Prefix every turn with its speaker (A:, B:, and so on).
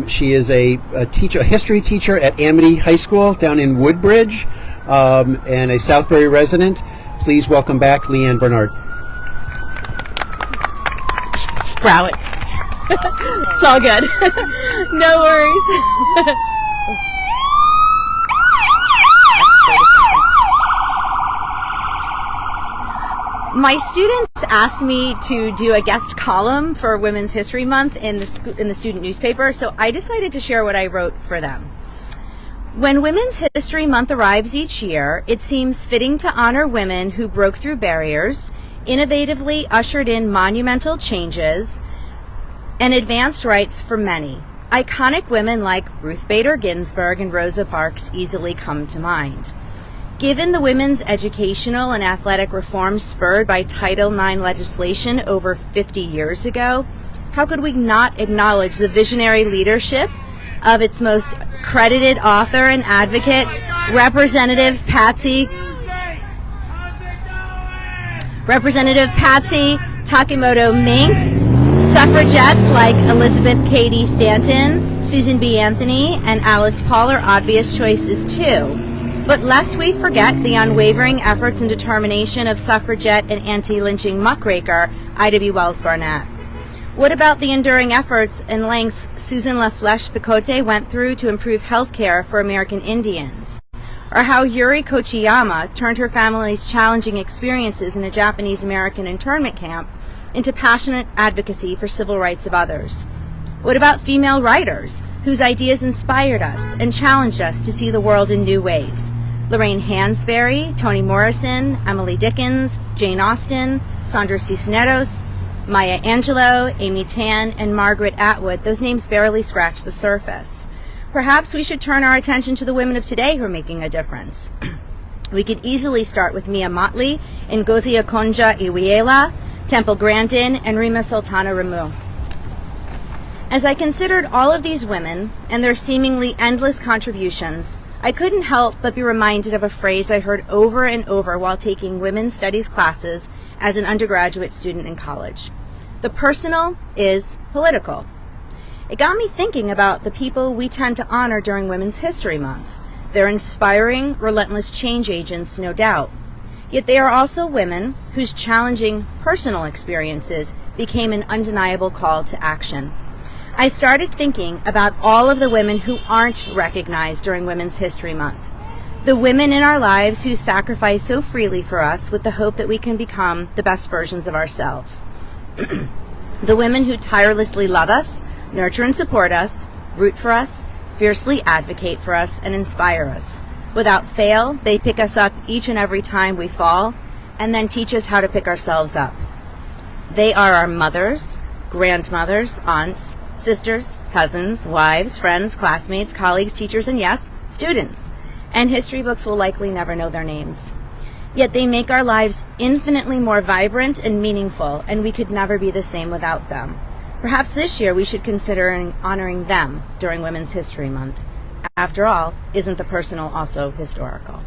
A: She is a history teacher at Amity High School down in Woodbridge, and a Southbury resident. Please welcome back LeAnn Bernard.
B: Browett. It's all good. No worries. My students asked me to do a guest column for Women's History Month in the student newspaper, so I decided to share what I wrote for them. When Women's History Month arrives each year, it seems fitting to honor women who broke through barriers, innovatively ushered in monumental changes, and advanced rights for many. Iconic women like Ruth Bader Ginsburg and Rosa Parks easily come to mind. Given the women's educational and athletic reforms spurred by Title IX legislation over 50 years ago, how could we not acknowledge the visionary leadership of its most credited author and advocate, Representative Patsy Takemoto Mink, suffragettes like Elizabeth Cady Stanton, Susan B. Anthony, and Alice Paul are obvious choices too. But lest we forget the unwavering efforts and determination of suffragette and anti-lynching muckraker Ida B. Wells Barnett. What about the enduring efforts and lengths Susan LaFlèche-Picotte went through to improve health care for American Indians? Or how Yuri Kochiyama turned her family's challenging experiences in a Japanese-American internment camp into passionate advocacy for civil rights of others? What about female writers whose ideas inspired us and challenged us to see the world in new ways? Lorraine Hansberry, Toni Morrison, Emily Dickinson, Jane Austen, Sandra Cisneros, Maya Angelou, Amy Tan, and Margaret Atwood. Those names barely scratch the surface. Perhaps we should turn our attention to the women of today who are making a difference. We could easily start with Mia Motley, Ngozi Okonjo-Iweala, Temple Grandin, and Rima Sultana Ramu. As I considered all of these women and their seemingly endless contributions, I couldn't help but be reminded of a phrase I heard over and over while taking women's studies classes as an undergraduate student in college. The personal is political. It got me thinking about the people we tend to honor during Women's History Month. They're inspiring, relentless change agents, no doubt. Yet they are also women whose challenging personal experiences became an undeniable call to action. I started thinking about all of the women who aren't recognized during Women's History Month. The women in our lives who sacrifice so freely for us with the hope that we can become the best versions of ourselves. The women who tirelessly love us, nurture and support us, root for us, fiercely advocate for us, and inspire us. Without fail, they pick us up each and every time we fall, and then teach us how to pick ourselves up. They are our mothers, grandmothers, aunts, sisters, cousins, wives, friends, classmates, colleagues, teachers, and yes, students. And history books will likely never know their names. Yet they make our lives infinitely more vibrant and meaningful, and we could never be the same without them. Perhaps this year we should consider honoring them during Women's History Month. After all, isn't the personal also historical?